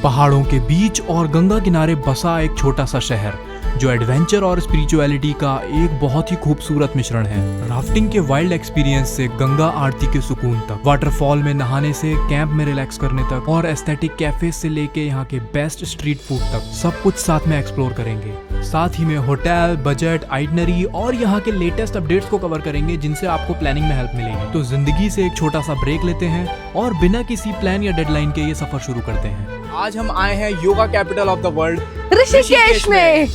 पहाड़ों के बीच और गंगा किनारे बसा एक छोटा सा शहर जो एडवेंचर और स्पिरिचुअलिटी का एक बहुत ही खूबसूरत मिश्रण है। राफ्टिंग के वाइल्ड एक्सपीरियंस से गंगा आरती के सुकून तक, वाटरफॉल में नहाने से कैंप में रिलैक्स करने तक और एस्थेटिक कैफे से लेके यहाँ के बेस्ट स्ट्रीट फूड तक सब कुछ साथ में एक्सप्लोर करेंगे। साथ ही में होटल, बजट, आइटनरी और यहाँ के लेटेस्ट अपडेट्स को कवर करेंगे जिनसे आपको प्लानिंग में हेल्प मिलेगी। तो जिंदगी से एक छोटा सा ब्रेक लेते हैं और बिना किसी प्लान या डेडलाइन के ये सफर शुरू करते हैं। आज हम आए हैं yoga capital of the world Rishikesh में।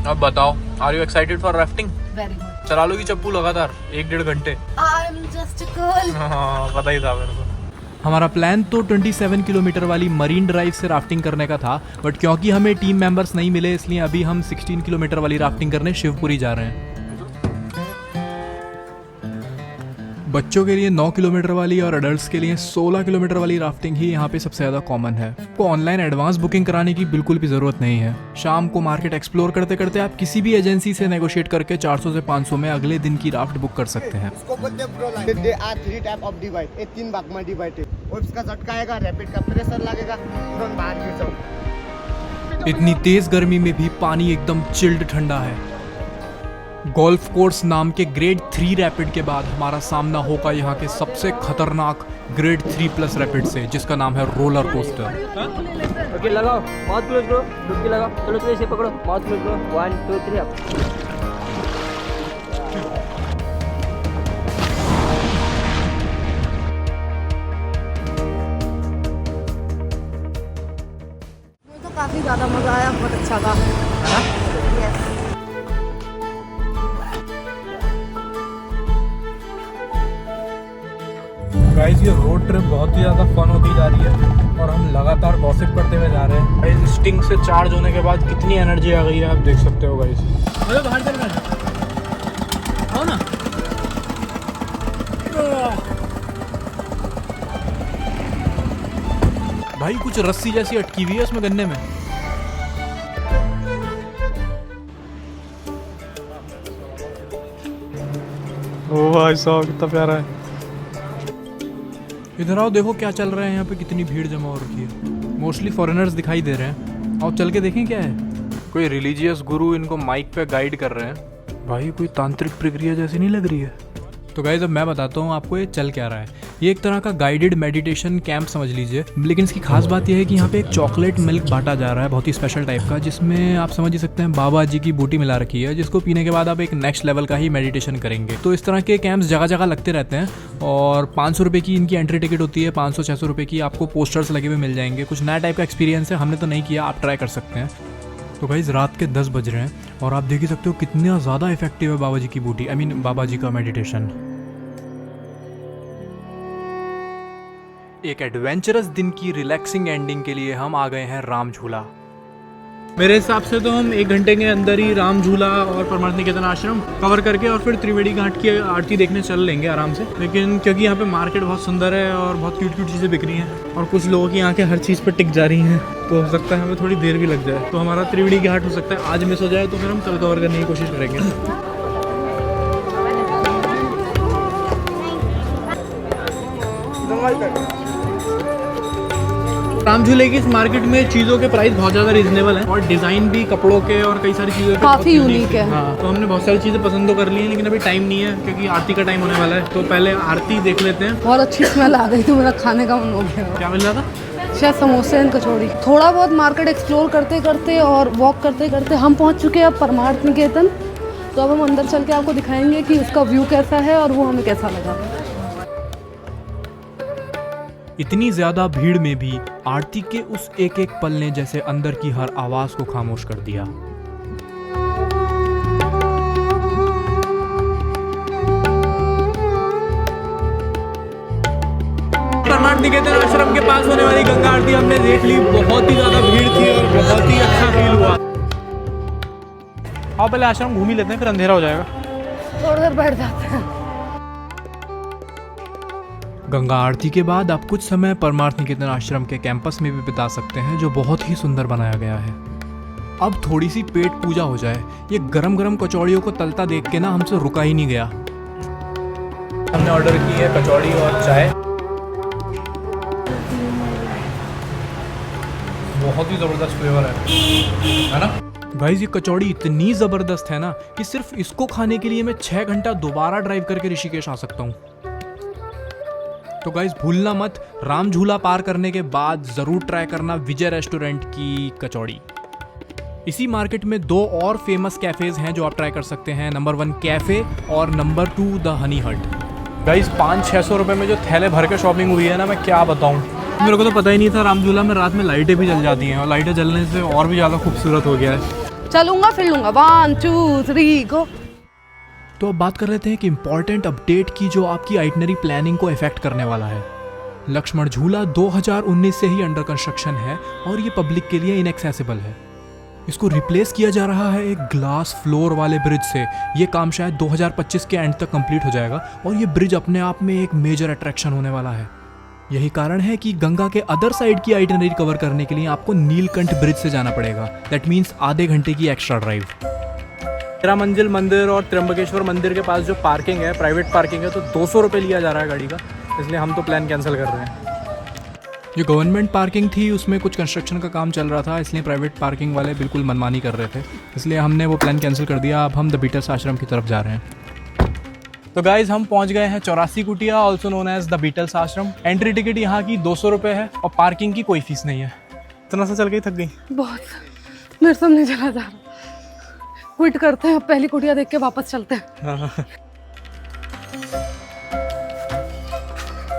अब बताओ, are you excited for rafting? Very good. चला लोगी चप्पू लगातार 1-1.5 घंटे? I am just a girl. हाँ, पता ही था मेरे को। हमारा प्लान तो 27 किलोमीटर वाली मरीन ड्राइव से राफ्टिंग करने का था, बट क्योंकि हमें टीम मेंबर्स नहीं मिले इसलिए अभी हम 16 किलोमीटर वाली राफ्टिंग करने शिवपुरी जा रहे हैं। बच्चों के लिए 9 किलोमीटर वाली और अडल्ट्स के लिए 16 किलोमीटर वाली राफ्टिंग ही यहाँ पे सबसे ज़्यादा कॉमन है। आपको ऑनलाइन एडवांस बुकिंग कराने की बिल्कुल भी ज़रूरत नहीं है। शाम को मार्केट एक्सप्लोर करते करते आप किसी भी एजेंसी से नेगोशिएट करके 400 से 500 में अगले दिन की राफ्ट बुक कर सकते हैं। तीन भाग में डिवाइडेड और इसका झटका आएगा, रैपिड का प्रेशर लगेगा, तुरंत बाहर गिर जाओ। इतनी तेज गर्मी में भी पानी एकदम चिल्ड ठंडा है। गोल्फ कोर्स नाम के ग्रेड 3 रैपिड के बाद हमारा सामना होगा यहाँ के सबसे खतरनाक ग्रेड 3+ रैपिड से, जिसका नाम है रोलर कोस्टर। ओके, लगाओ, माउथ क्लोज करो, डुबकी लगाओ, चलो चलो इसे पकड़ो, माउथ क्लोज करो, 1 2 3 अप। मुझे तो काफी ज्यादा मजा आया, बहुत अच्छा था। गाइस, ये रोड ट्रिप बहुत ही ज़्यादा फन होती जा रही है और हम लगातार गॉसिप करते हुए जा रहे हैं। गाइस, स्टिंग से चार्ज होने के बाद कितनी एनर्जी आ गई है आप देख सकते हो गाइस। अरे बाहर चल आओ ना। भाई कुछ रस्सी जैसी अटकी हुई है उसमें गन्ने में। ओ भाई साहब, कितना प्यारा है। इधर आओ, देखो क्या चल रहा है यहाँ पे, कितनी भीड़ जमा हो रखी है। मोस्टली फॉरेनर्स दिखाई दे रहे हैं। आओ चल के देखें क्या है। कोई रिलीजियस गुरु इनको माइक पे गाइड कर रहे हैं। भाई कोई तांत्रिक प्रक्रिया जैसी नहीं लग रही है। तो गाइस, अब मैं बताता हूँ आपको ये चल क्या रहा है। ये एक तरह का गाइडेड मेडिटेशन कैंप समझ लीजिए, लेकिन इसकी खास बात यह है कि यहाँ पे एक चॉकलेट मिल्क बांटा जा रहा है, बहुत ही स्पेशल टाइप का, जिसमें आप समझ ही सकते हैं बाबा जी की बूटी मिला रखी है, जिसको पीने के बाद आप एक नेक्स्ट लेवल का ही मेडिटेशन करेंगे। तो इस तरह के कैंप्स जगह जगह लगते रहते हैं और 500 रुपये की इनकी एंट्री टिकट होती है। 500-600 रुपये की आपको पोस्टर्स लगे हुए मिल जाएंगे। कुछ नया टाइप का एक्सपीरियंस है, हमने तो नहीं किया, आप ट्राई कर सकते हैं। तो गाइस, रात के 10 बज रहे हैं और आप देख ही सकते हो कितना ज़्यादा इफेक्टिव है बाबा जी की बूटी, बाबा जी का मेडिटेशन। एक एडवेंचरस दिन की रिलैक्सिंग एंडिंग के लिए हम आ गए हैं राम झूला। मेरे हिसाब से तो हम 1 घंटे के अंदर ही राम झूला और परमार्थ निकेतन आश्रम कवर करके और फिर त्रिवेणी घाट की आरती देखने चल लेंगे आराम से। लेकिन क्योंकि यहाँ पे मार्केट बहुत सुंदर है और बहुत क्यूट क्यूट चीज़ें बिक रही हैं और कुछ लोगों की आंखें हर चीज़ पर टिक जा रही हैं, तो हो सकता है हमें थोड़ी देर भी लग जाए। तो हमारा त्रिवेणी घाट हो सकता है आज मिस हो जाए, तो फिर हम कल कवर करने की कोशिश करेंगे। राम झूले की इस मार्केट में चीज़ों के प्राइस बहुत ज़्यादा रीजनेबल हैं और डिज़ाइन भी कपड़ों के और कई सारी चीज़ों के काफी यूनिक है। हाँ, तो हमने बहुत सारी चीज़ें पसंद तो कर ली हैं, लेकिन अभी टाइम नहीं है क्योंकि आरती का टाइम होने वाला है। तो पहले आरती देख लेते हैं। बहुत अच्छी स्मेल आ गई, तो मेरा खाने का मन हो गया। क्या मिल रहा था? शायद समोसे एंड कचौड़ी। थोड़ा बहुत मार्केट एक्सप्लोर करते करते और वॉक करते करते हम पहुंच चुके हैं अब परमार्थ निकेतन। तो अब हम अंदर चल के आपको दिखाएंगे कि उसका व्यू कैसा है और वो हमें कैसा लगा। इतनी ज्यादा भीड़ में भी आरती के उस एक एक पल ने जैसे अंदर की हर आवाज को खामोश कर दिया। परमार्थ निकेतन आश्रम के पास होने वाली गंगा आरती हमने देख ली। बहुत ही ज्यादा भीड़ थी और बहुत ही अच्छा फील हुआ। आओ पहले आश्रम घूम ही लेते हैं, फिर अंधेरा हो जाएगा। थोड़ी देर बैठ जाते हैं। गंगा आरती के बाद आप कुछ समय परमार्थ निकेतन आश्रम के कैंपस में भी बिता सकते हैं, जो बहुत ही सुंदर बनाया गया है। अब थोड़ी सी पेट पूजा हो जाए। ये गरम गरम कचौड़ियों को तलता देख के ना हमसे रुका ही नहीं गया। हमने ऑर्डर की है कचौड़ी और चाय। बहुत ही ज़बरदस्त फ्लेवर है ना गाइस। ये कचौड़ी इतनी ज़बरदस्त है ना कि सिर्फ इसको खाने के लिए मैं 6 घंटा दोबारा ड्राइव करके ऋषिकेश आ सकता हूँ। तो गाइस भूलना मत, राम झूला पार करने के बाद ज़रूर ट्राई करना विजय रेस्टोरेंट की कचौड़ी। इसी मार्केट में 2 और फेमस कैफ़ेज़ हैं जो आप ट्राई कर सकते हैं, नंबर 1 कैफ़े और नंबर 2 द हनी हट। गाइस 500-600 रुपये में जो थैले भर के शॉपिंग हुई है ना, मैं क्या बताऊँ। मेरे को तो पता ही नहीं था राम झूला में रात में लाइटें भी जल जाती हैं, और लाइटें जलने से और भी ज़्यादा खूबसूरत हो गया है। चलूंगा फिर लूंगा 1 2 3 गो। तो अब बात कर लेते हैं कि इम्पॉर्टेंट अपडेट की जो आपकी आइटनरी प्लानिंग को इफेक्ट करने वाला है। लक्ष्मण झूला 2019 से ही अंडर कंस्ट्रक्शन है और ये पब्लिक के लिए इनएक्सेसिबल है। इसको रिप्लेस किया जा रहा है एक ग्लास फ्लोर वाले ब्रिज से। ये काम शायद 2025 के एंड तक कंप्लीट हो जाएगा और ये ब्रिज अपने आप में एक मेजर अट्रैक्शन होने वाला है। यही कारण है कि गंगा के अदर साइड की आइटनरी कवर करने के लिए आपको नीलकंठ ब्रिज से जाना पड़ेगा। दैट मीन्स आधे घंटे की एक्स्ट्रा ड्राइव। 13 मंजिल मंदिर और त्र्यंबकेश्वर मंदिर के पास जो पार्किंग है, प्राइवेट पार्किंग है, तो 200 रुपये लिया जा रहा है गाड़ी का, इसलिए हम तो प्लान कैंसिल कर रहे हैं। जो गवर्नमेंट पार्किंग थी उसमें कुछ कंस्ट्रक्शन का काम चल रहा था, इसलिए प्राइवेट पार्किंग वाले बिल्कुल मनमानी कर रहे थे, इसलिए हमने वो प्लान कैंसिल कर दिया। अब हम द बीटल्स आश्रम की तरफ जा रहे हैं। तो गाइज हम पहुंच गए हैं 84 कुटिया, also known as the Beatles ashram. Entry ticket यहाँ की 200 रुपये है और पार्किंग की कोई फीस नहीं है। इतना सा चल गई, थक गई बहुत, मेरे सामने चला जा रहा। क्विट करते हैं, अब पहली कुटिया देख के वापस चलते हैं।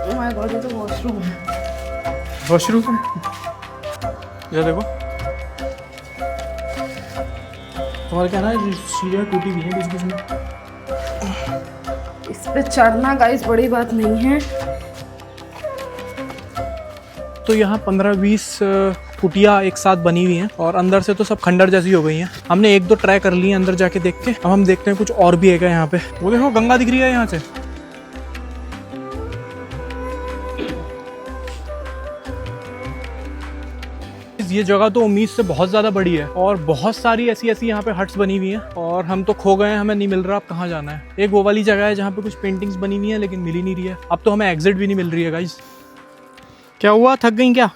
ओह माय गॉड, ये तो वॉशरूम है। वॉशरूम ये देखो, तुम्हारे क्या ना सीढ़ियाँ टूटी हुई हैं बीच बीच में। इस पे चढ़ना गाइस बड़ी बात नहीं है। तो यहाँ 15-20 कुटिया एक साथ बनी हुई हैं और अंदर से तो सब खंडर जैसी हो गई हैं। हमने 1-2 ट्राई कर ली हैं अंदर जाके देख के। अब हम देखते हैं कुछ और भी है क्या यहाँ पे। वो देखो गंगा दिख रही है यहाँ से। ये जगह तो उम्मीद से बहुत ज़्यादा बड़ी है और बहुत सारी ऐसी यहाँ पे हट्स बनी हुई हैं और हम तो खो गए हैं, हमें नहीं मिल रहा अब कहाँ जाना है। एक वो वाली जगह है जहाँ पे कुछ पेंटिंग्स बनी हुई हैं लेकिन मिल ही नहीं रही है। अब तो हमें एग्जिट भी नहीं मिल रही है गाइस। क्या हुआ, थक गई क्या?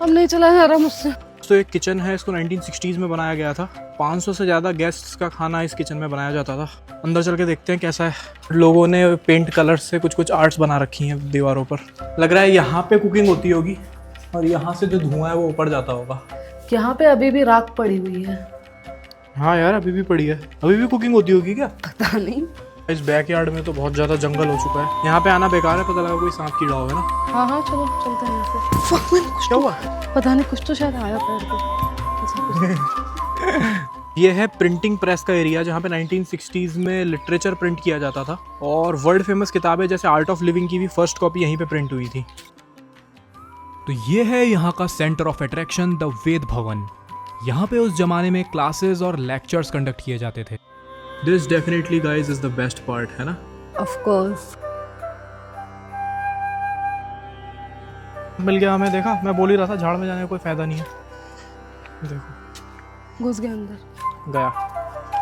अब नहीं चला जा रहा मुझसे। तो एक किचन है, इसको 1960s में बनाया गया था। 500 से ज़्यादा गेस्ट्स का खाना इस किचन में बनाया जाता था। अंदर चल के देखते हैं कैसा है। लोगों ने पेंट कलर से कुछ आर्ट्स बना रखी हैं दीवारों पर। लग रहा है यहाँ पे कुकिंग होती होगी और यहाँ से जो धुआं है वो ऊपर जाता होगा। यहाँ पे अभी भी राख पड़ी हुई है। हाँ यार, अभी भी पड़ी है। अभी भी कुकिंग होती होगी क्या? पता नहीं। इस बैकयार्ड में तो बहुत ज़्यादा जंगल हो चुका है। यहाँ पे आना बेकार है, पता लगा कोई सांप कीड़ा हो, है ना? हाँ हाँ चलो चलते हैं यहाँ से। क्या हुआ? पता नहीं, कुछ तो शायद आया पैर पे। ये है प्रिंटिंग प्रेस का एरिया जहाँ पे 1960s में लिटरेचर प्रिंट किया जाता था और वर्ल्ड फेमस किताबें जैसे आर्ट ऑफ लिविंग की भी फर्स्ट कॉपी यहीं पे प्रिंट हुई थी। तो ये है यहाँ का सेंटर ऑफ अट्रैक्शन, द वेद भवन। यहाँ पे उस जमाने में क्लासेस और लेक्चर्स कंडक्ट किए जाते थे। This definitely guys is the best part, है ना? Of course. मिल गया हमें, देखा? मैं बोल ही रहा था झाड़ में जाने का कोई फायदा नहीं है। देखो घुस गया अंदर, गया।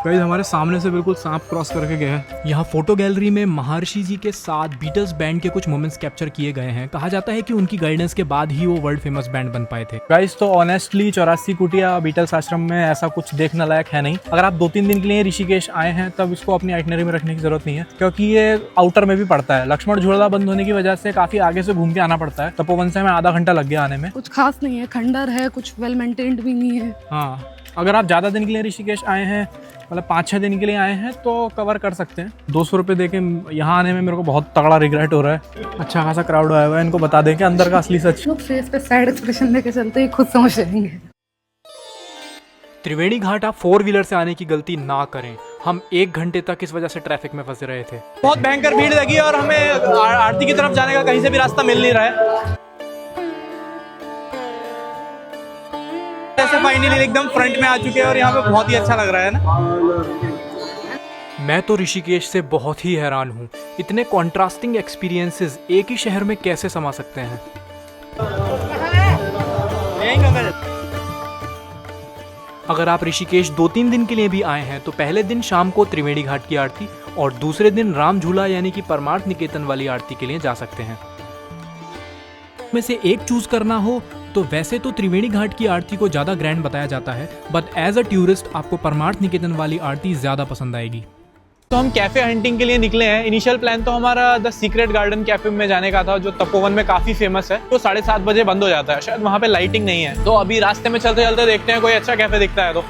गाइस हमारे सामने से बिल्कुल सांप क्रॉस करके गया है। यहाँ फोटो गैलरी में महर्षि जी के साथ बीटल्स बैंड के कुछ मोमेंट्स कैप्चर किए गए हैं। कहा जाता है कि उनकी गाइडेंस के बाद ही वो वर्ल्ड फेमस बैंड बन पाए थे। गाइस तो ऑनेस्टली 84 कुटिया बीटल्स आश्रम में ऐसा कुछ देखने लायक है नहीं। अगर आप 2-3 दिन के लिए ऋषिकेश आए हैं तब इसको अपनी आइटनरी में रखने की जरूरत नहीं है, क्योंकि ये आउटर में भी पड़ता है। लक्ष्मण झूला बंद होने की वजह से काफी आगे से घूम के आना पड़ता है। तपोवन से हमें आधा घंटा लग गया आने में। कुछ खास नहीं है, खंडर है, कुछ वेल मेंटेन्ड भी नहीं है। हाँ, अगर आप ज़्यादा दिन के लिए ऋषिकेश आए हैं, मतलब 5-6 दिन के लिए आए हैं, तो कवर कर सकते हैं। 200 रुपये दे के यहाँ आने में मेरे को बहुत तगड़ा रिग्रेट हो रहा है। अच्छा खासा क्राउड आया हुआ है, इनको बता दें कि अंदर का असली सच। लोग फेस पे सैड एक्सप्रेशन लेके चलते ही खुद समझ जाएंगे। त्रिवेणी घाट आप 4 व्हीलर से आने की गलती ना करें। हम 1 घंटे तक इस वजह से ट्रैफिक में फंसे रहे थे। बहुत भयंकर भीड़ लगी और हमें आरती की तरफ जाने का कहीं से भी रास्ता मिल नहीं रहा है। फाइनली एकदम फ्रंट में आ चुके हैं और यहाँ पे बहुत ही अच्छा लग रहा है ना। मैं तो ऋषिकेश से बहुत ही हैरान हूँ। इतने कॉन्ट्रास्टिंग एक्सपीरियंसेस एक ही शहर में कैसे समा सकते हैं। अगर आप ऋषिकेश 2-3 दिन के लिए भी आए हैं तो पहले दिन शाम को त्रिवेणी घाट की आरती और दूसरे दिन राम झूला यानी कि परमार्थ निकेतन वाली आरती के लिए जा सकते हैं। में से एक चूज करना हो तो वैसे तो त्रिवेणी घाट की आरती को ज्यादा ग्रैंड बताया जाता है, बट एज अ टूरिस्ट आपको परमार्थ निकेतन वाली आरती ज्यादा पसंद आएगी। तो हम कैफे हंटिंग के लिए निकले हैं। इनिशियल प्लान तो हमारा द सीक्रेट गार्डन कैफे में जाने का था, जो तपोवन में काफी फेमस है। तो 7:30 बजे बंद हो जाता है, शायद वहाँ पे लाइटिंग नहीं है। तो अभी रास्ते में चलते चलते देखते हैं कोई अच्छा कैफे दिखता है तो।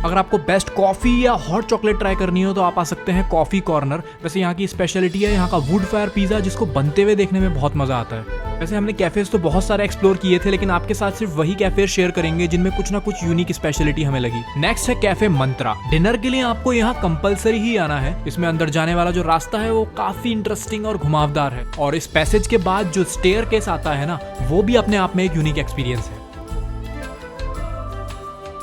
अगर आपको बेस्ट कॉफी या हॉट चॉकलेट ट्राई करनी हो तो आप आ सकते हैं कॉफी कॉर्नर। वैसे यहाँ की स्पेशलिटी है यहाँ का वुड फायर पिज्जा, जिसको बनते हुए देखने में बहुत मजा आता है। वैसे हमने कैफेज तो बहुत सारे एक्सप्लोर किए थे, लेकिन आपके साथ सिर्फ वही कैफे शेयर करेंगे जिनमें कुछ ना कुछ यूनिक स्पेशलिटी हमें लगी। नेक्स्ट है कैफे मंत्रा। डिनर के लिए आपको यहाँ कंपलसरी ही आना है। इसमें अंदर जाने वाला जो रास्ता है वो काफी इंटरेस्टिंग और घुमावदार है, और इस पैसेज के बाद जो स्टेयरकेस आता है ना, वो भी अपने आप में एक यूनिक एक्सपीरियंस है।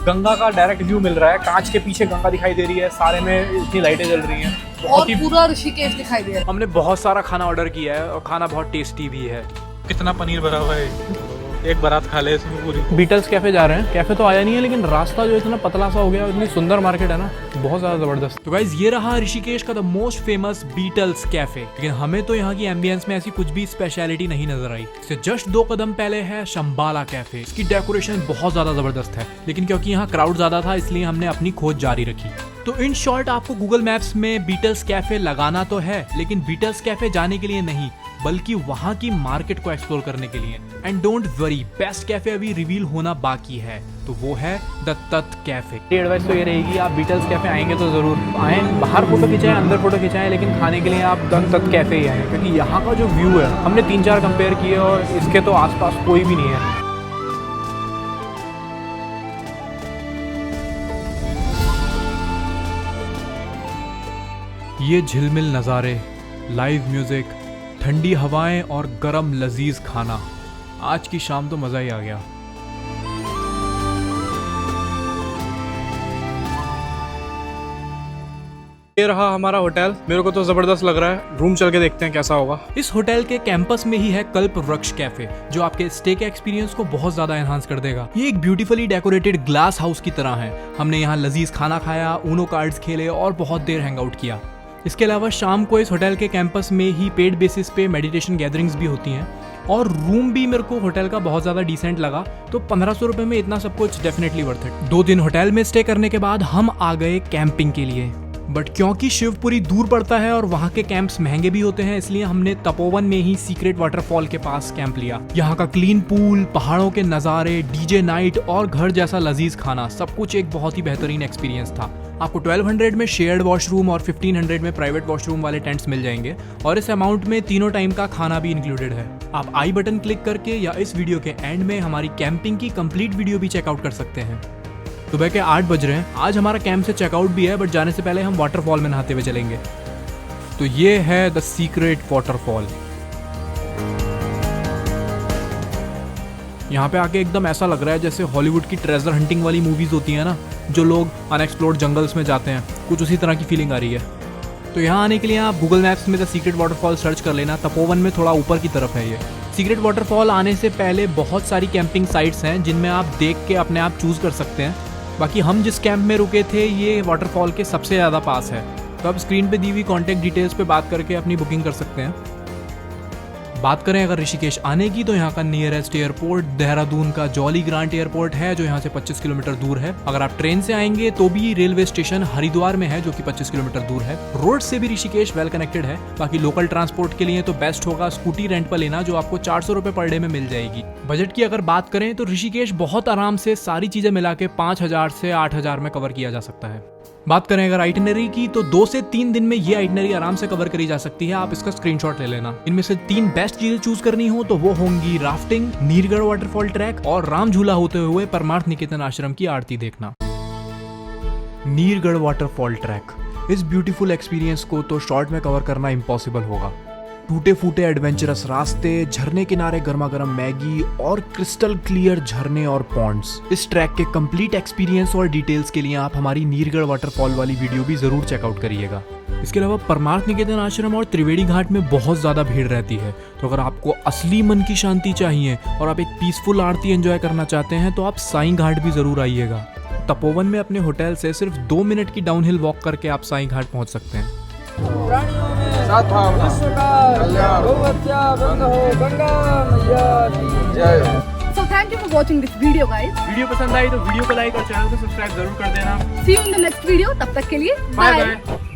गंगा का डायरेक्ट व्यू मिल रहा है, कांच के पीछे गंगा दिखाई दे रही है, सारे में इतनी लाइटें जल रही हैं, और पूरा ऋषिकेश दिखाई दे रहा है। हमने बहुत सारा खाना ऑर्डर किया है और खाना बहुत टेस्टी भी है। कितना पनीर भरा हुआ है, एक बारात खा ले इसमें पूरी। बीटल्स कैफे जा रहे हैं। कैफे तो आया नहीं है, लेकिन रास्ता जो इतना पतला सा हो गया, इतनी सुंदर मार्केट है ना, बहुत ज्यादा जबरदस्त। तो गाइज ये रहा ऋषिकेश का the most famous Beatles cafe. लेकिन हमें तो यहाँ की एम्बियंस में ऐसी कुछ भी स्पेशलिटी नहीं नजर आई। इससे जस्ट 2 कदम पहले है शंबाला कैफे। इसकी डेकोरेशन बहुत ज्यादा जबरदस्त है, लेकिन क्योंकि यहाँ क्राउड ज्यादा था इसलिए हमने अपनी खोज जारी रखी। तो इन शॉर्ट आपको गूगल मैप्स में बीटल्स कैफे लगाना तो है, लेकिन बीटल्स कैफे जाने के लिए नहीं, बल्कि वहाँ की मार्केट को एक्सप्लोर करने के लिए। And don't worry, best cafe अभी रिवील होना बाकी है, तो वो है द तत् कैफे। मेरी एडवाइस तो ये रहेगी, आप बीटल्स कैफे आएंगे तो जरूर आए, बाहर फोटो खिंचाएं, अंदर फोटो खिंचाएं, लेकिन खाने के लिए आप द तत् कैफे ही आए, क्योंकि यहाँ का जो व्यू है, हमने 3-4 कंपेयर किए और इसके तो आसपास कोई भी नहीं है। ये झिलमिल नज़ारे, लाइव म्यूजिक, ठंडी हवाएं और गरम लजीज खाना, आज की शाम तो मजा ही आ गया। ये रहा हमारा होटल, मेरे को तो जबरदस्त लग रहा है। रूम चल के देखते हैं कैसा होगा। इस होटल के कैंपस में ही है कल्प वृक्ष कैफे, जो आपके स्टे के एक्सपीरियंस को बहुत ज्यादा एनहांस कर देगा। ये एक ब्यूटीफुली डेकोरेटेड ग्लास हाउस की तरह है। हमने यहाँ लजीज खाना खाया, ऊनो कार्ड्स खेले और बहुत देर हैंग आउट किया। इसके अलावा शाम को इस होटल के कैंपस में ही पेड बेसिस पे मेडिटेशन गैदरिंग्स भी होती हैं, और रूम भी मेरे को होटल का बहुत ज़्यादा डिसेंट लगा। तो 1500 रुपये में इतना सब कुछ डेफिनेटली वर्थ इट। 2 दिन होटल में स्टे करने के बाद हम आ गए कैंपिंग के लिए, बट क्योंकि शिवपुरी दूर पड़ता है और वहाँ के कैंप्स महंगे भी होते हैं, इसलिए हमने तपोवन में ही सीक्रेट वाटरफॉल के पास कैंप लिया। यहाँ का क्लीन पूल, पहाड़ों के नज़ारे, डीजे नाइट और घर जैसा लजीज खाना, सब कुछ एक बहुत ही बेहतरीन एक्सपीरियंस था। आपको 1200 में शेयर्ड वॉशरूम और 1500 में प्राइवेट वॉशरूम वाले टेंट्स मिल जाएंगे, और इस अमाउंट में तीनों टाइम का खाना भी इंक्लूडेड है। आप आई बटन क्लिक करके या इस वीडियो के एंड में हमारी कैंपिंग की कंप्लीट वीडियो भी चेकआउट कर सकते हैं। सुबह के 8 बज रहे हैं। आज हमारा कैंप से चेकआउट भी है, बट जाने से पहले हम वाटरफॉल में नहाते हुए चलेंगे। तो ये है द सीक्रेट वाटरफॉल। यहाँ पे आके एकदम ऐसा लग रहा है जैसे हॉलीवुड की ट्रेजर हंटिंग वाली मूवीज होती है ना, जो लोग अनएक्सप्लोर्ड जंगल्स में जाते हैं, कुछ उसी तरह की फीलिंग आ रही है। तो यहाँ आने के लिए आप गूगल मैप्स में द सीक्रेट वाटरफॉल सर्च कर लेना। तपोवन में थोड़ा ऊपर की तरफ है ये। सीक्रेट वाटरफॉल आने से पहले बहुत सारी कैंपिंग साइट्स हैं जिनमें आप देख के अपने आप चूज कर सकते हैं। बाकी हम जिस कैंप में रुके थे ये वाटरफॉल के सबसे ज़्यादा पास है, तो आप स्क्रीन पे दी हुई कॉन्टैक्ट डिटेल्स पे बात करके अपनी बुकिंग कर सकते हैं। बात करें अगर ऋषिकेश आने की, तो यहाँ का नियरेस्ट एयरपोर्ट देहरादून का जॉली ग्रांट एयरपोर्ट है, जो यहाँ से 25 किलोमीटर दूर है। अगर आप ट्रेन से आएंगे तो भी रेलवे स्टेशन हरिद्वार में है, जो कि 25 किलोमीटर दूर है। रोड से भी ऋषिकेश वेल कनेक्टेड है। बाकी लोकल ट्रांसपोर्ट के लिए तो बेस्ट होगा स्कूटी रेंट पर लेना, जो आपको 400 रुपये पर डे में मिल जाएगी। बजट की अगर बात करें तो ऋषिकेश बहुत आराम से सारी चीजें मिला के 5000 से 8000 में कवर किया जा सकता है। बात करें अगर आइटिनरी की, तो 2 से 3 दिन में ये आइटिनरी आराम से कवर करी जा सकती है। आप इसका स्क्रीनशॉट ले लेना। इनमें से 3 बेस्ट चीजें चूज करनी हो तो वो होंगी राफ्टिंग, नीरगढ़ वाटरफॉल ट्रैक और राम झूला होते हुए परमार्थ निकेतन आश्रम की आरती देखना। नीरगढ़ वाटरफॉल ट्रैक, इस ब्यूटीफुल एक्सपीरियंस को तो शॉर्ट में कवर करना इम्पॉसिबल होगा। टूटे फूटे एडवेंचरस रास्ते, झरने किनारे गर्मा गर्म मैगी और क्रिस्टल क्लियर झरने और पॉन्ड्स। इस ट्रैक के कंप्लीट एक्सपीरियंस और डिटेल्स के लिए आप हमारी नीरगढ़ वाटरफॉल वाली वीडियो भी जरूर चेकआउट करिएगा। इसके अलावा परमार्थ निकेतन आश्रम और त्रिवेणी घाट में बहुत ज्यादा भीड़ रहती है, तो अगर आपको असली मन की शांति चाहिए और आप एक पीसफुल आरती एंजॉय करना चाहते हैं तो आप साईं घाट भी जरूर आइएगा। तपोवन में अपने होटल से सिर्फ 2 मिनट की डाउनहिल वॉक करके आप साईं घाट पहुंच सकते हैं। प्राणियों में विश्व का गौहत्या बंद हो, गंगा मैया की जय। So thank you for watching this video, guys. Video पसंद आई तो वीडियो को लाइक और चैनल को सब्सक्राइब जरूर कर देना। See you in the next video. तब तक के लिए बाय bye. बाय।